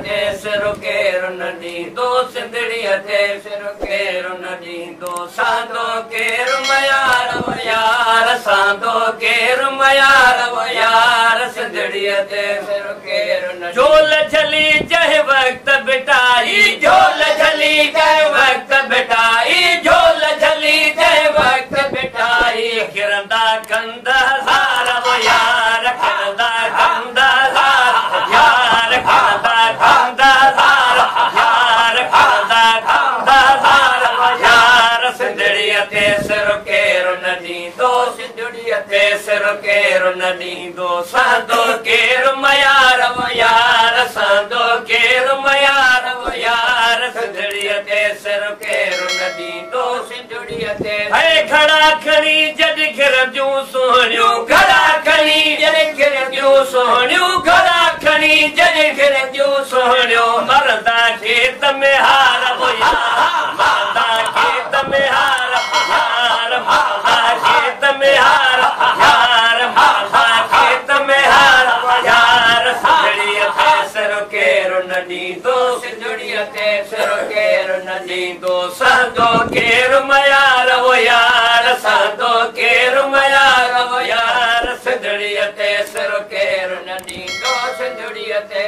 ते सिर केरु न ॾींदो सिंधड़ीअ ते सिर केरु न ॾींदो सांदो केरु मयार वो यार सांदो केरु मयार वो यार सिंधड़ीअ ते सिर केरु न झोल झली जंहिं वक़्त बिटाई झोल झली जंहिं वक़्त बिटाई झोल झली जंहिं वक़्त बिटाई किरंदा कंद हज़ार वो यार किरंदा कंद हज़ार यार किरंदा कंद हज़ार यार किरंदा कंद हज़ार वो यार सिंधड़ीअ ते सिर केरु न ॾींदो सिंधड़ीअ ते सिर केरु न ॾींदो सांदो केरु मयार वो यार सांदो केरु मयार वो यार सिंधड़ीअ ते सिर केरु न ॾींदो सिंधड़ीअ ते है घड़ा खणी जॾहिं घिरंदियूं सोहणियूं घड़ा खणी जॾहिं घिरंदियूं सोहणियूं घड़ा खणी जॾहिं घिरंदियूं सोहणियूं मरदा खेत में हार वो यार मरदा खेत में हार यार मरदा खेत में हार यार मरदा खेत में हार यार सिंधड़ीअ ते सिर केरु न ॾींदो सिंधड़ीअ ते सिर केरु न ॾींदो सांदो केरु मयार वो यार सांदो केरु मयार वो यार सिंधड़ीअ ते सिर केरु न ॾींदो सिंधड़ीअ ते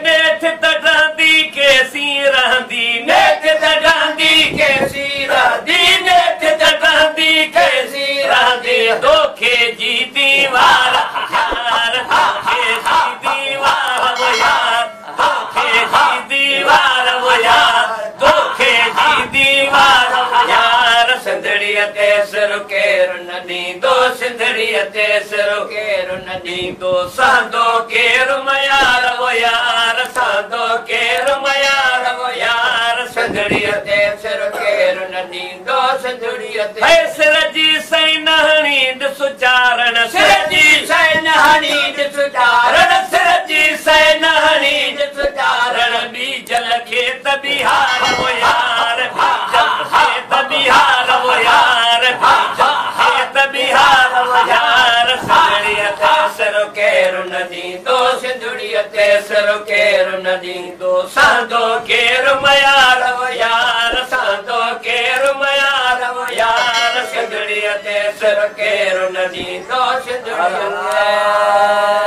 नेठ त रहंदी केसी रहंदी नेठ त रहंदी केसी रहंदी नेठ त रहंदी केसी रहंदी दोखे जी दीवार यार दोखे जी दीवार वो यार दोखे जी दीवार वो यार दोखे जी दीवार वो यार सिंधड़ीअ ते सिर केरु न ॾींदो सिंधड़ीअ ते सिर केरु न ॾींदो सांदो केरु मयार वो यार सांदो केरु मयार वो यार सिंधड़ीअ ते सिर केरु न ॾींदो सिंधड़ीअ ते सिर जी सई नहणी ॾिसु चारण सिर जी सई नहणी ॾिसु चारण सिर जी सई नहणी ॾिसु चारण बीजल खेत बिहार वो यार बीजल खेत बिहार वो यार बीजल खेत बिहार वो यार सिंधड़ीअ ते सिर केरु न ॾींदो सिंधड़ीअ ते सिर केरु न ॾींदो सांदो केरु मयार वो यार सांदो केरु मयार वो यार सिंधड़ीअ ते सिर केरु न ॾींदो सिंधड़ीअ ते